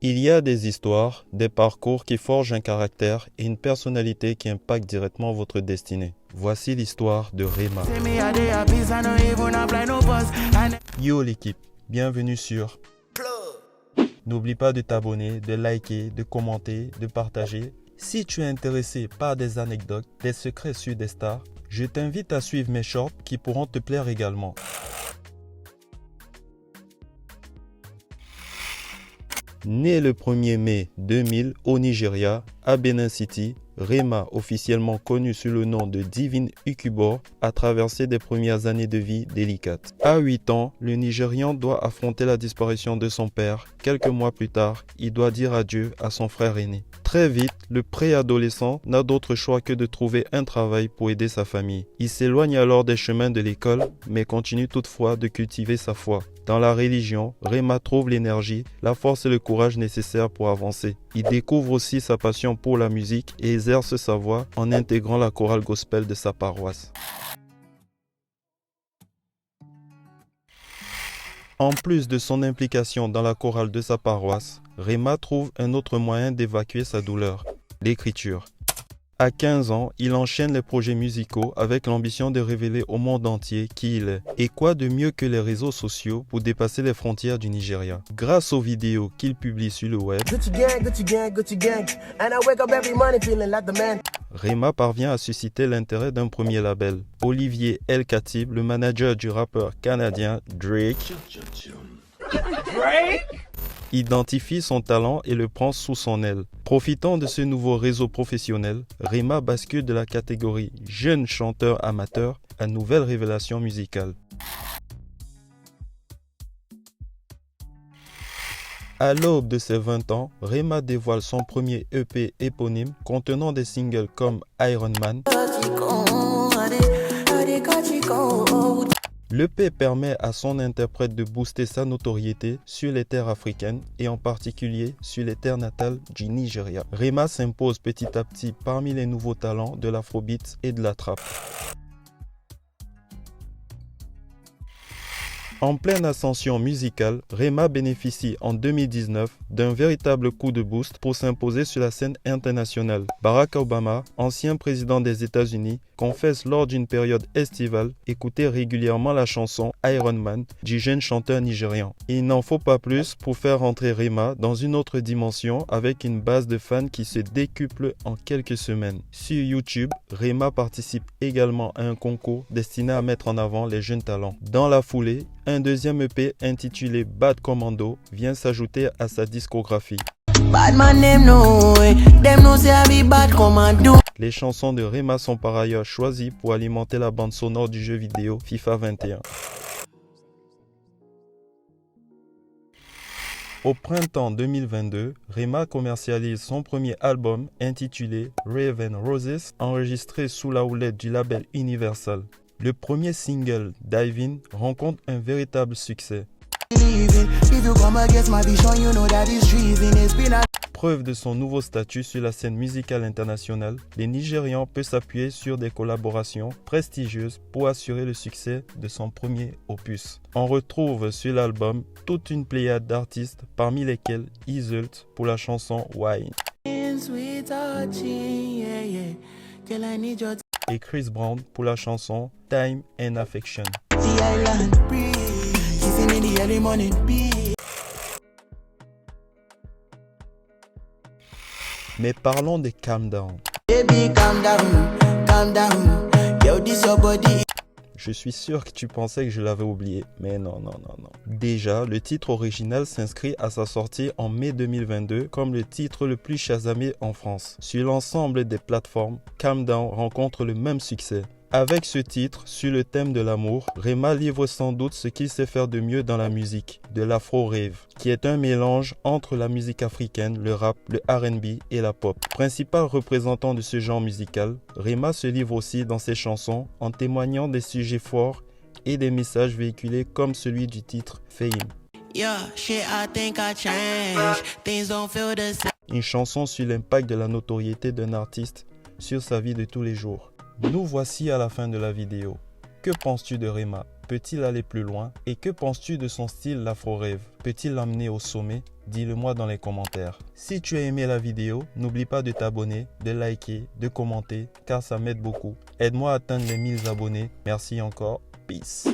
Il y a des histoires, des parcours qui forgent un caractère et une personnalité qui impactent directement votre destinée. Voici l'histoire de Rema. Yo l'équipe, bienvenue sur... N'oublie pas de t'abonner, de liker, de commenter, de partager. Si tu es intéressé par des anecdotes, des secrets sur des stars, je t'invite à suivre mes shorts qui pourront te plaire également. Né le 1er mai 2000 au Nigeria, à Benin City, Rema, officiellement connu sous le nom de Divine Ikubor, a traversé des premières années de vie délicates. À 8 ans, le Nigérian doit affronter la disparition de son père. Quelques mois plus tard, il doit dire adieu à son frère aîné. Très vite, le préadolescent n'a d'autre choix que de trouver un travail pour aider sa famille. Il s'éloigne alors des chemins de l'école, mais continue toutefois de cultiver sa foi. Dans la religion, Rema trouve l'énergie, la force et le courage nécessaires pour avancer. Il découvre aussi sa passion pour la musique et exerce sa voix en intégrant la chorale gospel de sa paroisse. En plus de son implication dans la chorale de sa paroisse, Rema trouve un autre moyen d'évacuer sa douleur, l'écriture. À 15 ans, il enchaîne les projets musicaux avec l'ambition de révéler au monde entier qui il est. Et quoi de mieux que les réseaux sociaux pour dépasser les frontières du Nigeria? Grâce aux vidéos qu'il publie sur le web, Rema parvient à susciter l'intérêt d'un premier label. Olivier El Khatib, le manager du rappeur canadien Drake, identifie son talent et le prend sous son aile. Profitant de ce nouveau réseau professionnel, Rema bascule de la catégorie jeune chanteur amateur à nouvelle révélation musicale. À l'aube de ses 20 ans, Rema dévoile son premier EP éponyme contenant des singles comme Iron Man. L'EP permet à son interprète de booster sa notoriété sur les terres africaines et en particulier sur les terres natales du Nigeria. Rema s'impose petit à petit parmi les nouveaux talents de l'afrobeat et de la trap. En pleine ascension musicale, Rema bénéficie en 2019 d'un véritable coup de boost pour s'imposer sur la scène internationale. Barack Obama, ancien président des États-Unis, confesse lors d'une période estivale écouter régulièrement la chanson Iron Man du jeune chanteur nigérian. Il n'en faut pas plus pour faire entrer Rema dans une autre dimension avec une base de fans qui se décuple en quelques semaines. Sur YouTube, Rema participe également à un concours destiné à mettre en avant les jeunes talents. Dans la foulée, un deuxième EP intitulé Bad Commando vient s'ajouter à sa discographie. Les chansons de Rema sont par ailleurs choisies pour alimenter la bande sonore du jeu vidéo FIFA 21. Au printemps 2022, Rema commercialise son premier album intitulé Raven Roses, enregistré sous la houlette du label Universal. Le premier single, Dive In, rencontre un véritable succès. Preuve de son nouveau statut sur la scène musicale internationale, les Nigérians peuvent s'appuyer sur des collaborations prestigieuses pour assurer le succès de son premier opus. On retrouve sur l'album toute une pléiade d'artistes, parmi lesquels Izzult pour la chanson Wine et Chris Brown pour la chanson Time and Affection. Mais parlons de Calm Down. Baby, calm down, calm down. Yo, this your body. Je suis sûr que tu pensais que je l'avais oublié, mais non. Déjà, le titre original s'inscrit à sa sortie en mai 2022 comme le titre le plus chasamé en France. Sur l'ensemble des plateformes, Calm Down rencontre le même succès. Avec ce titre, sur le thème de l'amour, Rema livre sans doute ce qu'il sait faire de mieux dans la musique, de l'afro-rave, qui est un mélange entre la musique africaine, le rap, le R&B et la pop. Principal représentant de ce genre musical, Rema se livre aussi dans ses chansons en témoignant des sujets forts et des messages véhiculés comme celui du titre Fame. Une chanson sur l'impact de la notoriété d'un artiste sur sa vie de tous les jours. Nous voici à la fin de la vidéo. Que penses-tu de Rema? Peut-il aller plus loin? Et que penses-tu de son style l'afro-rêve? Peut-il l'emmener au sommet? Dis-le-moi dans les commentaires. Si tu as aimé la vidéo, n'oublie pas de t'abonner, de liker, de commenter, car ça m'aide beaucoup. Aide-moi à atteindre les 1000 abonnés. Merci encore. Peace.